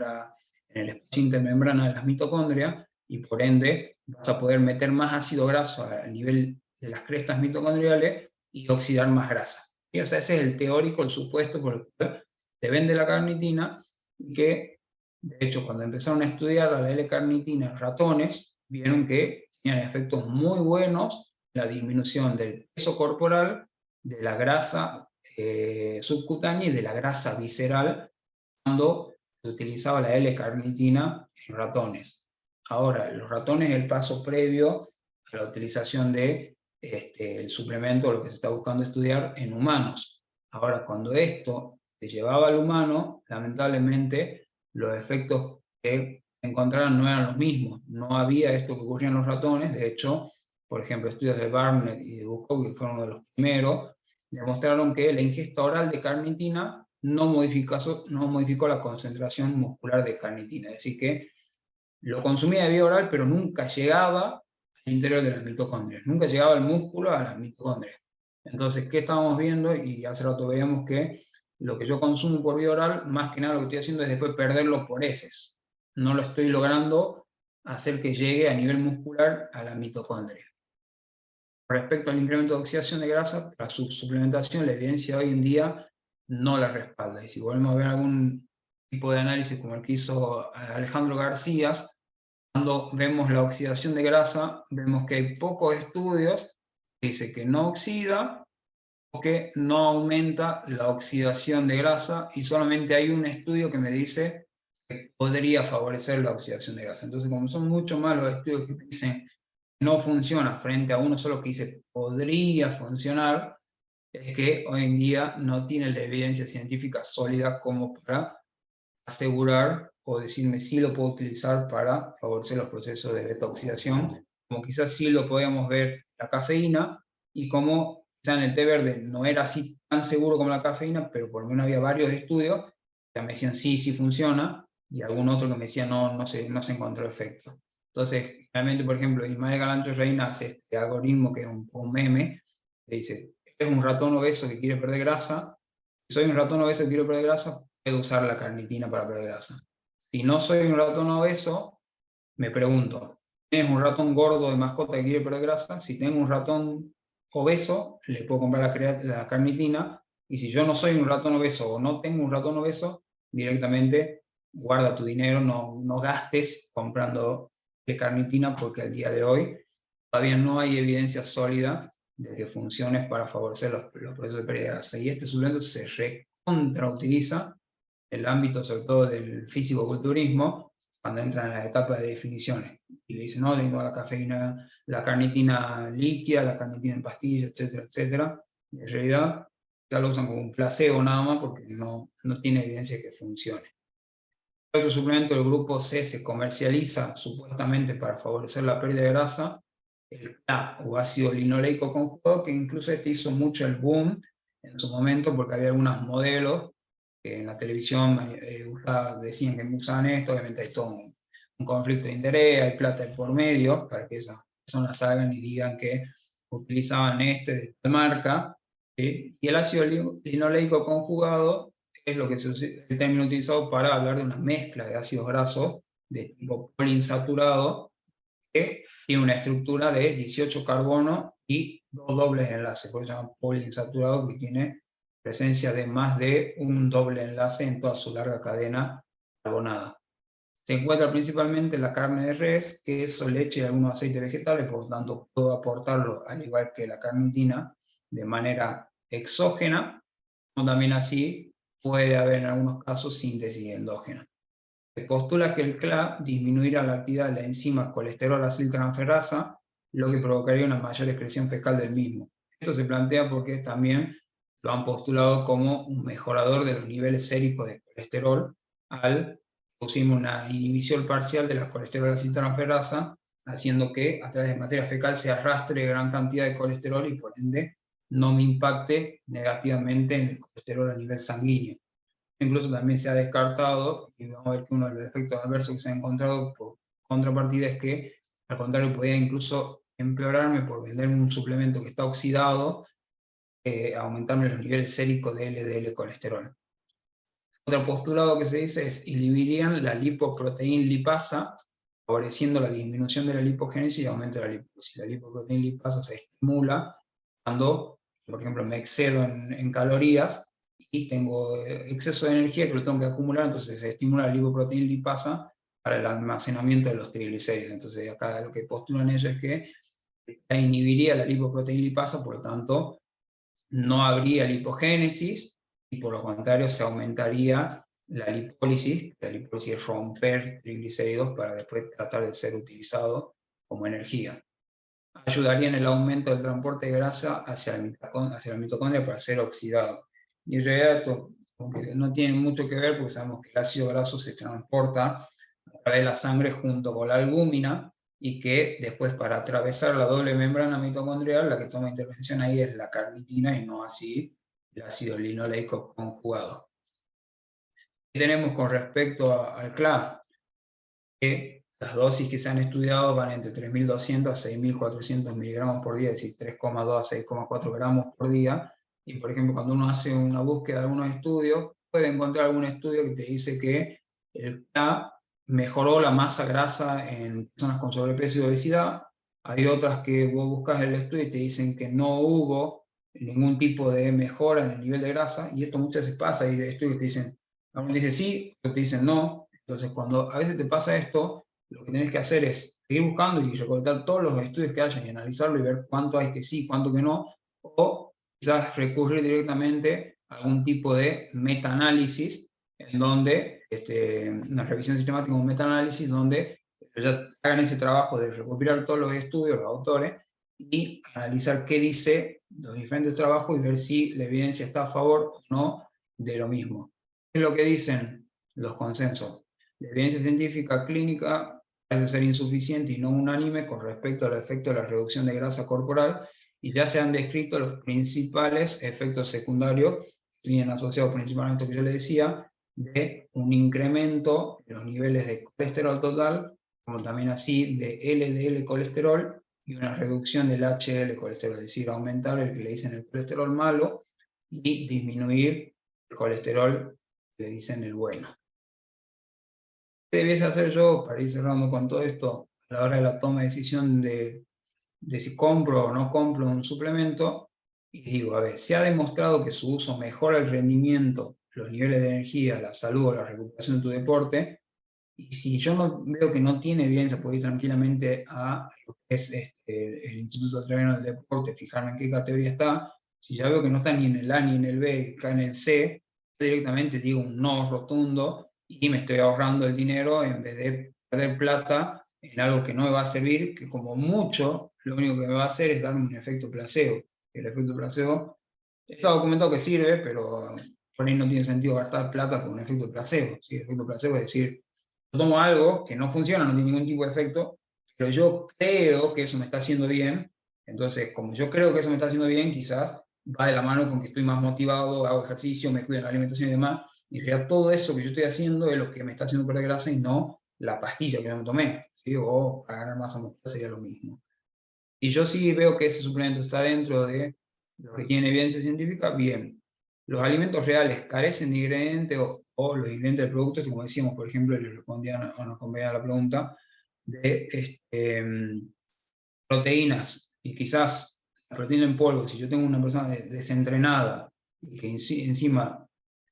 el espacio intermembrana de las mitocondrias, y por ende vas a poder meter más ácido graso a nivel de las crestas mitocondriales y oxidar más grasa. ¿Sí? O sea, ese es el teórico, el supuesto por el cual se vende la carnitina, y que, de hecho, cuando empezaron a estudiar la L-carnitina en ratones, vieron que tenían efectos muy buenos en la disminución del peso corporal, de la grasa subcutánea y de la grasa visceral cuando se utilizaba la L-carnitina en ratones. Ahora, los ratones es el paso previo a la utilización de el suplemento, lo que se está buscando estudiar en humanos. Ahora, cuando esto se llevaba al humano, lamentablemente los efectos que encontraron no eran los mismos. No había esto que ocurría en los ratones. De hecho, por ejemplo, estudios de Barnett y de Bucco, que fueron uno de los primeros, demostraron que la ingesta oral de carnitina no modificó la concentración muscular de carnitina. Es decir, que lo consumía de vía oral, pero nunca llegaba al interior de las mitocondrias, nunca llegaba al músculo a las mitocondrias. Entonces, ¿qué estábamos viendo? Y hace rato veíamos que lo que yo consumo por vía oral, más que nada lo que estoy haciendo es después perderlo por heces. No lo estoy logrando hacer que llegue a nivel muscular a la mitocondria. Respecto al incremento de oxidación de grasa, la suplementación, la evidencia hoy en día no la respalda. Y si volvemos a ver algún tipo de análisis como el que hizo Alejandro García, cuando vemos la oxidación de grasa, vemos que hay pocos estudios que dicen que no oxida o que no aumenta la oxidación de grasa, y solamente hay un estudio que me dice que podría favorecer la oxidación de grasa. Entonces, como son mucho más los estudios que dicen no funciona frente a uno solo que dice podría funcionar, es que hoy en día no tiene la evidencia científica sólida como para asegurar o decirme si lo puedo utilizar para favorecer los procesos de beta-oxidación, como quizás sí lo podíamos ver la cafeína, y como quizás en el té verde no era así tan seguro como la cafeína, pero por lo menos había varios estudios que me decían sí, sí funciona, y algún otro que me decía no, no se encontró efecto. Entonces, realmente, por ejemplo, Ismael Galancho Reina hace este algoritmo que es un meme, que dice, es un ratón obeso que quiere perder grasa, si soy un ratón obeso que quiere perder grasa, puedo usar la carnitina para perder grasa. Si no soy un ratón obeso, me pregunto, ¿tienes un ratón gordo de mascota que quiere perder grasa? Si tengo un ratón obeso, le puedo comprar la carnitina, y si yo no soy un ratón obeso o no tengo un ratón obeso, directamente guarda tu dinero, no gastes comprando carnitina, porque al día de hoy todavía no hay evidencia sólida de que funcione para favorecer los procesos de pérdida de grasa. Y este suplemento se recontrautiliza en el ámbito sobre todo del físico-culturismo, cuando entran en las etapas de definiciones. Y le dicen, no, tengo la cafeína, la carnitina líquida, la carnitina en pastillas, etcétera, etcétera. Y en realidad ya lo usan como un placebo nada más, porque no tiene evidencia de que funcione. Otro suplemento del grupo C se comercializa supuestamente para favorecer la pérdida de grasa, el CLA, o ácido linoleico conjugado, que incluso hizo mucho el boom en su momento, porque había algunos modelos que en la televisión decían que usaban esto. Obviamente hay todo un conflicto de interés, hay plata de por medio, para que esas personas salgan y digan que utilizaban de tal marca. ¿Sí? Y el ácido linoleico conjugado es el término utilizado para hablar de una mezcla de ácidos grasos de tipo poliinsaturado, que tiene una estructura de 18 carbonos y 2 dobles enlaces, por eso se llama poliinsaturado, que tiene presencia de más de un doble enlace en toda su larga cadena carbonada. Se encuentra principalmente en la carne de res, queso, leche y algunos aceites vegetales, por lo tanto puedo aportarlo, al igual que la carnitina, de manera exógena, o también así puede haber en algunos casos síntesis endógena. Se postula que el CLA disminuirá la actividad de la enzima colesterol aciltransferasa, lo que provocaría una mayor excreción fecal del mismo. Esto se plantea porque también lo han postulado como un mejorador de los niveles séricos de colesterol al producir una inhibición parcial de la colesterol aciltransferasa haciendo que a través de materia fecal se arrastre gran cantidad de colesterol y por ende no me impacte negativamente en el colesterol a nivel sanguíneo. Incluso también se ha descartado, y vamos a ver que uno de los efectos adversos que se ha encontrado por contrapartida es que, al contrario, podía incluso empeorarme por venderme un suplemento que está oxidado, aumentarme los niveles séricos de LDL colesterol. Otro postulado que se dice es inhibirían la lipoproteína lipasa, favoreciendo la disminución de la lipogénesis y aumento de la liposis. La lipoproteína lipasa se estimula cuando, por ejemplo, me excedo en calorías y tengo exceso de energía que lo tengo que acumular, entonces se estimula la lipoproteína lipasa para el almacenamiento de los triglicéridos. Entonces acá lo que postulan ellos es que inhibiría la lipoproteína lipasa, por lo tanto no habría lipogénesis y por lo contrario se aumentaría la lipólisis es romper triglicéridos para después tratar de ser utilizado como energía. Ayudaría en el aumento del transporte de grasa hacia la mitocondria para ser oxidado. Y en realidad esto no tiene mucho que ver porque sabemos que el ácido graso se transporta a través de la sangre junto con la albúmina y que después para atravesar la doble membrana mitocondrial la que toma intervención ahí es la carnitina y no así el ácido linoleico conjugado. ¿Qué tenemos con respecto al CLA? Que las dosis que se han estudiado van entre 3.200 a 6.400 miligramos por día, es decir, 3,2 a 6,4 gramos por día. Y por ejemplo, cuando uno hace una búsqueda de algunos estudios, puede encontrar algún estudio que te dice que el CLA mejoró la masa grasa en personas con sobrepeso y obesidad. Hay otras que vos buscas el estudio y te dicen que no hubo ningún tipo de mejora en el nivel de grasa, y esto muchas veces pasa, hay estudios que te dicen, algunos dicen sí, otros te dicen no. Entonces, cuando a veces te pasa esto, lo que tenés que hacer es seguir buscando y recolectar todos los estudios que hayan y analizarlo y ver cuánto hay que sí, cuánto que no, o quizás recurrir directamente a algún tipo de metaanálisis, en donde, una revisión sistemática, un metaanálisis, donde ya hagan ese trabajo de recopilar todos los estudios, los autores, y analizar qué dice los diferentes trabajos y ver si la evidencia está a favor o no de lo mismo. ¿Qué es lo que dicen los consensos? La evidencia científica clínica parece ser insuficiente y no unánime con respecto al efecto de la reducción de grasa corporal, y ya se han descrito los principales efectos secundarios que vienen asociados principalmente a lo que yo le decía, de un incremento de los niveles de colesterol total, como también así de LDL colesterol, y una reducción del HDL colesterol, es decir, aumentar el que le dicen el colesterol malo y disminuir el colesterol que le dicen el bueno. ¿Qué debiese hacer yo para ir cerrando con todo esto a la hora de la toma de decisión de si compro o no compro un suplemento? Y digo, a ver, se ha demostrado que su uso mejora el rendimiento, los niveles de energía, la salud o la recuperación de tu deporte, y si yo no veo que no tiene evidencia, puedo ir tranquilamente a lo que es el Instituto Australiano del Deporte, fijarme en qué categoría está. Si ya veo que no está ni en el A ni en el B, está en el C, directamente digo un no rotundo y me estoy ahorrando el dinero en vez de perder plata en algo que no me va a servir, que como mucho lo único que me va a hacer es darme un efecto placebo. El efecto placebo está documentado que sirve, pero por ahí no tiene sentido gastar plata con un efecto placebo. ¿Sí? El efecto placebo es decir, yo tomo algo que no funciona, no tiene ningún tipo de efecto, pero yo creo que eso me está haciendo bien. Entonces, como yo creo que eso me está haciendo bien, quizás va de la mano con que estoy más motivado, hago ejercicio, me cuido en la alimentación y demás, y en realidad todo eso que yo estoy haciendo es lo que me está haciendo perder grasa y no la pastilla que yo me tomé. ¿Sí? O para ganar masa muscular sería lo mismo. Y yo sí veo que ese suplemento está dentro de lo que tiene evidencia científica, bien. Los alimentos reales carecen de ingredientes o los ingredientes del producto, como decíamos, por ejemplo, le respondían o nos respondían a la pregunta de proteínas, y quizás la proteína en polvo, si yo tengo una persona desentrenada y que encima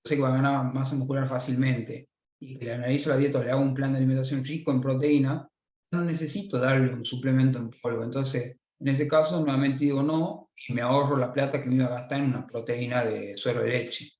sé que va a ganar masa muscular fácilmente y que le analizo la dieta o le hago un plan de alimentación rico en proteína, no necesito darle un suplemento en polvo. Entonces, en este caso, nuevamente digo no y me ahorro la plata que me iba a gastar en una proteína de suero de leche.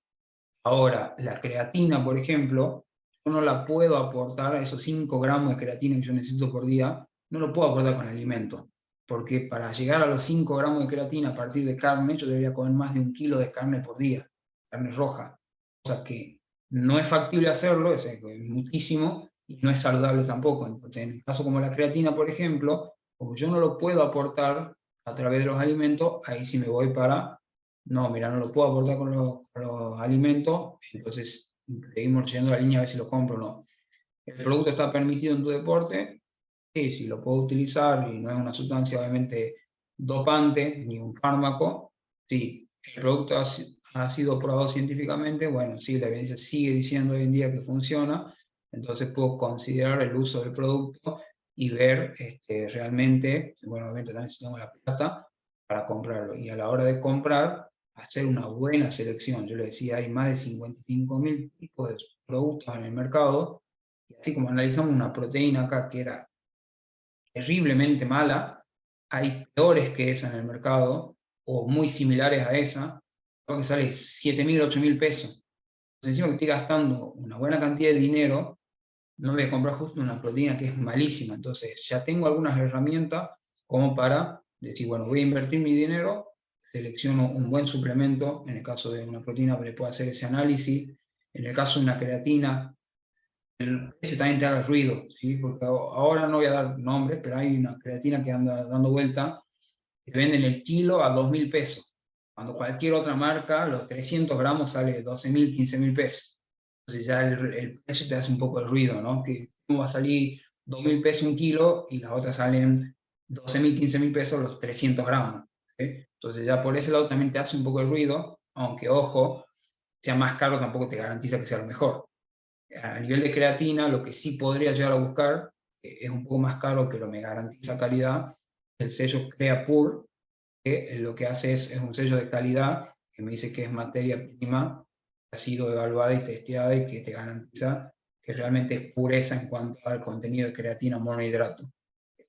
Ahora, la creatina, por ejemplo, yo no la puedo aportar, a esos 5 gramos de creatina que yo necesito por día, no lo puedo aportar con alimento, porque para llegar a los 5 gramos de creatina a partir de carne, yo debería comer más de 1 kilo de carne por día, carne roja, cosa que no es factible hacerlo, es muchísimo, y no es saludable tampoco. Entonces, en el caso como la creatina, por ejemplo, como yo no lo puedo aportar a través de los alimentos, ahí sí me voy para, no, mira, no lo puedo aportar con los alimentos, entonces seguimos yendo la línea a ver si lo compro o no. ¿El producto está permitido en tu deporte? Sí, si lo puedo utilizar y no es una sustancia obviamente dopante ni un fármaco, sí. ¿El producto ha sido probado científicamente? Bueno, sí, la evidencia sigue diciendo hoy en día que funciona, entonces puedo considerar el uso del producto y ver realmente, bueno, obviamente también si tengo la plata para comprarlo. Y a la hora de comprar, hacer una buena selección. Yo le decía, hay más de 55.000 tipos de productos en el mercado, y así como analizamos una proteína acá que era terriblemente mala, hay peores que esa en el mercado, o muy similares a esa, que sale 7.000, 8.000 pesos. Entonces, encima que estoy gastando una buena cantidad de dinero, no voy a comprar justo una proteína que es malísima. Entonces, ya tengo algunas herramientas como para decir, bueno, voy a invertir mi dinero, selecciono un buen suplemento, en el caso de una proteína le puedo hacer ese análisis, en el caso de una creatina, el precio también te haga ruido, ¿sí? Porque ahora no voy a dar nombres, pero hay una creatina que anda dando vuelta, que venden el kilo a 2.000 pesos, cuando cualquier otra marca, los 300 gramos sale 12.000, 15.000 pesos. Entonces ya el precio te hace un poco de ruido, ¿no? Que cómo va a salir 2.000 pesos un kilo y las otras salen 12.000, 15.000 pesos los 300 gramos. ¿Sí? Entonces ya por ese lado también te hace un poco de ruido, aunque ojo, sea más caro tampoco te garantiza que sea lo mejor. A nivel de creatina, lo que sí podría llegar a buscar, es un poco más caro, pero me garantiza calidad, el sello CreaPur, que lo que hace es un sello de calidad que me dice que es materia prima, que ha sido evaluada y testeada y que te garantiza que realmente es pureza en cuanto al contenido de creatina monohidrato.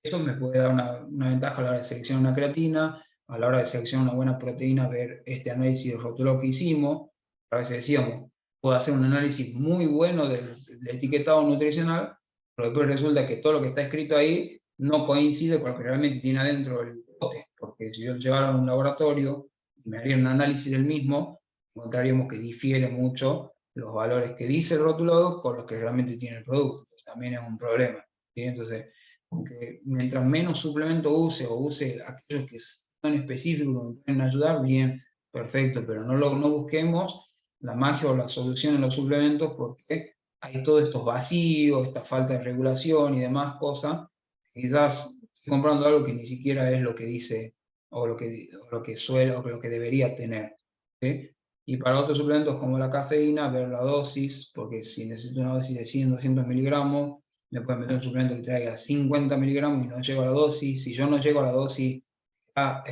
Eso me puede dar una ventaja a la hora de seleccionar una creatina, a la hora de seleccionar una buena proteína, ver este análisis de rótulo que hicimos. A veces decíamos, puedo hacer un análisis muy bueno del etiquetado nutricional, pero después resulta que todo lo que está escrito ahí no coincide con lo que realmente tiene adentro el bote, porque si yo lo llevara a un laboratorio y me haría un análisis del mismo, encontraríamos que difiere mucho los valores que dice el rotulado con los que realmente tiene el producto. También es un problema. ¿Sí? Entonces, porque mientras menos suplemento use o use aquellos que son específicos, que pueden ayudar, bien, perfecto, pero no busquemos la magia o la solución en los suplementos porque hay todos estos vacíos, esta falta de regulación y demás cosas. Quizás estoy comprando algo que ni siquiera es lo que dice o lo que suele o lo que debería tener. ¿Sí? Y para otros suplementos como la cafeína, ver la dosis, porque si necesito una dosis de 100, 200 miligramos, me pueden meter un suplemento que traiga 50 miligramos y no llego a la dosis. Si yo no llego a la dosis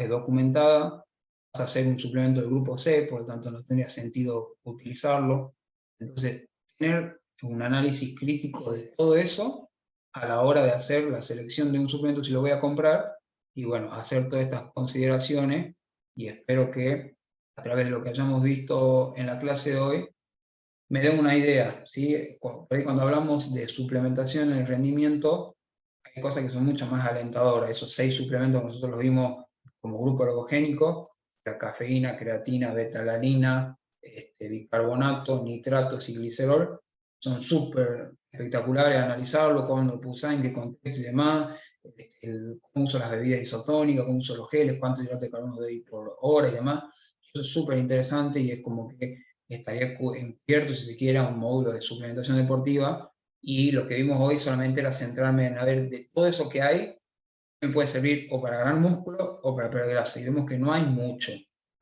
documentada, vas a hacer un suplemento del grupo C, por lo tanto no tendría sentido utilizarlo. Entonces, tener un análisis crítico de todo eso a la hora de hacer la selección de un suplemento si lo voy a comprar, y bueno, hacer todas estas consideraciones, y espero que a través de lo que hayamos visto en la clase de hoy, me den una idea, ¿sí? Cuando hablamos de suplementación en el rendimiento, hay cosas que son mucho más alentadoras. Esos 6 suplementos que nosotros los vimos como grupo ergogénico, la cafeína, creatina, beta-alanina, bicarbonato, nitratos y glicerol, son súper espectaculares analizarlo, cómo lo puse, en qué contexto y demás, cómo uso las bebidas isotónicas, cómo uso los geles, cuántos hidratos de carbono doy por hora y demás. Eso es súper interesante y es como que estaría encubierto, si se quiere, un módulo de suplementación deportiva, y lo que vimos hoy solamente era centrarme en a ver de todo eso que hay, me puede servir o para ganar músculo o para perder grasa, y vemos que no hay mucho.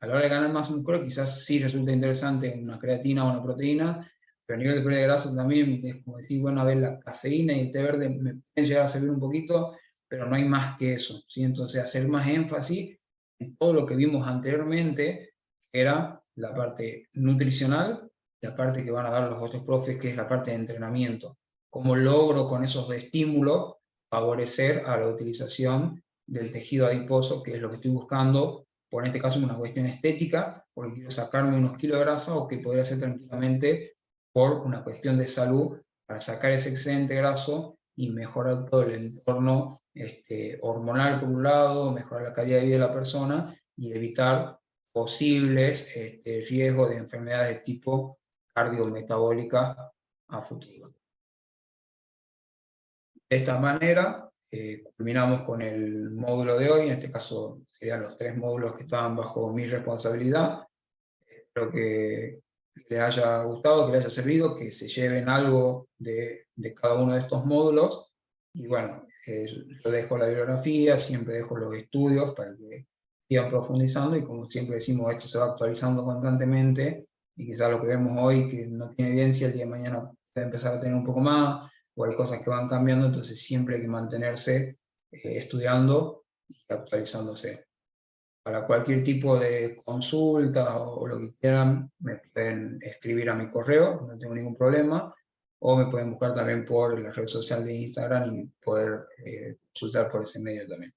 A la hora de ganar más músculo quizás sí resulta interesante una creatina o una proteína, pero a nivel de pérdida de grasa también es como decir, bueno, a ver, la cafeína y el té verde me pueden llegar a servir un poquito, pero no hay más que eso, ¿sí? Entonces hacer más énfasis en todo lo que vimos anteriormente, que era la parte nutricional, la parte que van a dar los otros profes, que es la parte de entrenamiento. Cómo logro con esos estímulos favorecer a la utilización del tejido adiposo, que es lo que estoy buscando, por en este caso una cuestión estética, porque quiero sacarme unos kilos de grasa, o que podría ser tranquilamente por una cuestión de salud, para sacar ese excedente graso y mejorar todo el entorno hormonal por un lado, mejorar la calidad de vida de la persona y evitar posibles riesgos de enfermedades de tipo cardiometabólica a futuro. De esta manera, culminamos con el módulo de hoy. En este caso serían los 3 módulos que estaban bajo mi responsabilidad. Espero que les haya gustado, que les haya servido, que se lleven algo de cada uno de estos módulos. Y bueno, yo dejo la bibliografía, siempre dejo los estudios para que sigan profundizando, y como siempre decimos, esto se va actualizando constantemente, y quizás lo que vemos hoy que no tiene evidencia, el día de mañana puede empezar a tener un poco más, o hay cosas que van cambiando, entonces siempre hay que mantenerse estudiando y actualizándose. Para cualquier tipo de consulta o lo que quieran, me pueden escribir a mi correo, no tengo ningún problema, o me pueden buscar también por la red social de Instagram y poder consultar por ese medio también.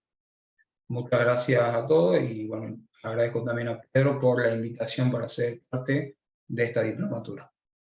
Muchas gracias a todos, y bueno, agradezco también a Pedro por la invitación para ser parte de esta diplomatura.